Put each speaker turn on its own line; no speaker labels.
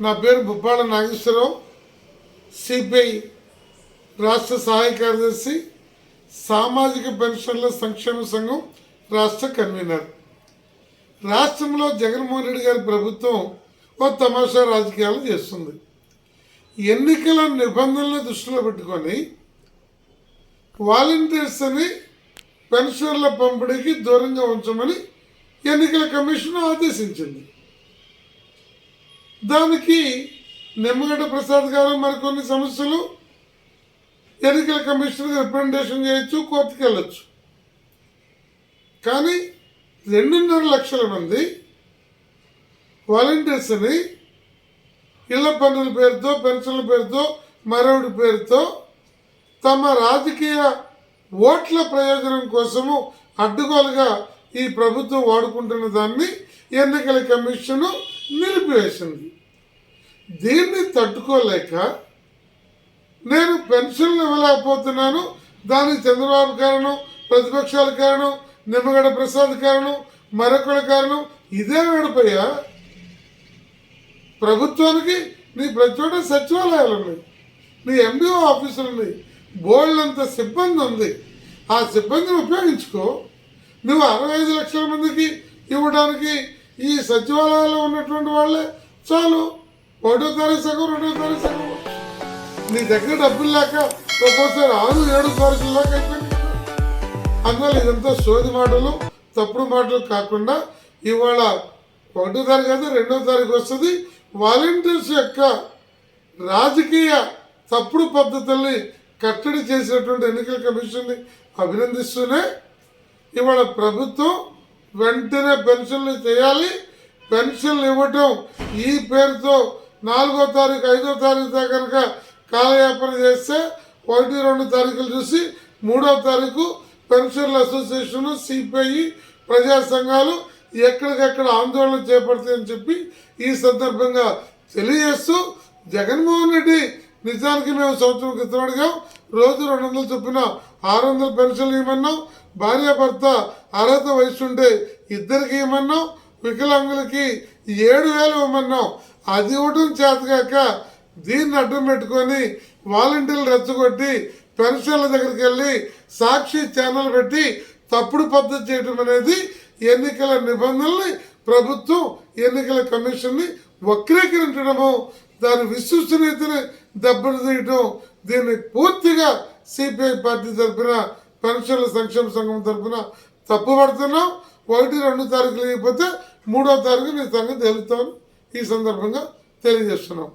నా పేరు బుప్పాడ నాగేశ్వరరావు, సిపిఐ రాష్ట్ర సహాయ కార్యదర్శి, సామాజిక పెన్షన్ల సంక్షేమ సంఘం రాష్ట్ర కన్వీనర్. రాష్ట్రంలో జగన్మోహన్ రెడ్డి గారి ప్రభుత్వం ఓ తమాషా రాజకీయాలు చేస్తుంది. ఎన్నికల నిబంధనలను దృష్టిలో పెట్టుకొని వాలంటీర్స్ని పెన్షన్ల పంపిణీకి దూరంగా ఉంచమని ఎన్నికల కమిషన్ ఆదేశించింది. దానికి నిమ్మగడ్డ ప్రసాద్ గారు మరికొన్ని సమస్యలు ఎన్నికల కమిషన్కి రిప్రజెంటేషన్ చేయొచ్చు, కోర్టుకు వెళ్ళొచ్చు. కానీ 2.5 లక్షల మంది వాలంటీర్స్ని ఇళ్ల పన్నుల పేరుతో, పెన్షన్ల పేరుతో, మరొకటి పేరుతో తమ రాజకీయ ఓట్ల ప్రయోజనం కోసము అడ్డుగోలుగా ఈ ప్రభుత్వం వాడుకుంటున్న దాన్ని ఎన్నికల కమిషను నిలిపివేసింది. దీన్ని తట్టుకోలేక నేను పెన్షన్లు ఇవ్వలేకపోతున్నాను, దానికి చంద్రబాబు కారణం, ప్రతిపక్షాల కారణం, నిమ్మగడ్డ ప్రసాద్ కారణం, మరొకరి కారణం. ఇదే నడిపోయా ప్రభుత్వానికి నీ ప్రతి చోట సచివాలయాలు ఉన్నాయి, నీ ఎండిఓ ఆఫీసులు ఉన్నాయి, బోల్డంత సిబ్బంది ఉంది. ఆ సిబ్బందిని ఉపయోగించుకో. నువ్వు 65 లక్షల మందికి ఇవ్వడానికి ఈ సచివాలయాల్లో ఉన్నటువంటి వాళ్ళే చాలు. 1వ తారీఖు సగం, 2వ తారీఖు సగం. నీ దగ్గర డబ్బులు లేక ఒక్కోసారి 6-7 తారీఖుల దాకా అయిపోయింది. అందువల్ల ఇదంతా సోది మాటలు, తప్పుడు మాటలు కాకుండా ఇవాళ 1వ తారీఖు అయితే 2వ తారీఖు వస్తుంది. వాలంటీర్స్ యొక్క రాజకీయ తప్పుడు పద్ధతుల్ని కట్టడి చేసినటువంటి ఎన్నికల కమిషన్ని అభినందిస్తూనే ఇవాళ ప్రభుత్వం వెంటనే పెన్షన్లు చేయాలి. పెన్షన్లు ఇవ్వటం ఈ పేరుతో 4వ తారీఖు, 5వ తారీఖు దాకా కనుక కాలయాపన చేస్తే 1-2 తారీఖులు చూసి 3వ తారీఖు పెన్షన్ల అసోసియేషన్, సిపిఐ, ప్రజా సంఘాలు ఎక్కడికెక్కడ ఆందోళన చేపడతాయని చెప్పి ఈ సందర్భంగా తెలియజేస్తూ, జగన్మోహన్ రెడ్డి నిజానికి మేము సంవత్సరం క్రితం అడిగాం, రోజు 200 చొప్పున 600 పెన్షన్లు ఇవ్వమన్నాం. భార్యాభర్త అర్హత వయసు ఉంటే ఇద్దరికి ఇవ్వమన్నాం. వికలాంగులకి 7,000 ఇవ్వమన్నాం. అది ఇవ్వడం చేతగాక దీన్ని అడ్డం పెట్టుకొని వాలంటీర్లు రెచ్చగొట్టి పెన్షన్ల దగ్గరికి వెళ్ళి సాక్షి ఛానల్ పెట్టి తప్పుడు పద్ధతి చేయడం అనేది ఎన్నికల నిబంధనల్ని ప్రభుత్వం, ఎన్నికల కమిషన్ని వక్రీకరించడము, దాని విశ్వసనీయతని దెబ్బతీయటం. దీన్ని పూర్తిగా సిపిఐ పార్టీ తరఫున, పెన్షన్ల సంక్షేమ సంఘం తరఫున తప్పుపడుతున్నాం. 1-2 తారీఖులు లేకపోతే 3వ తారీఖు నీ సంగతి తెలుస్తామని ఈ సందర్భంగా తెలియజేస్తున్నాం.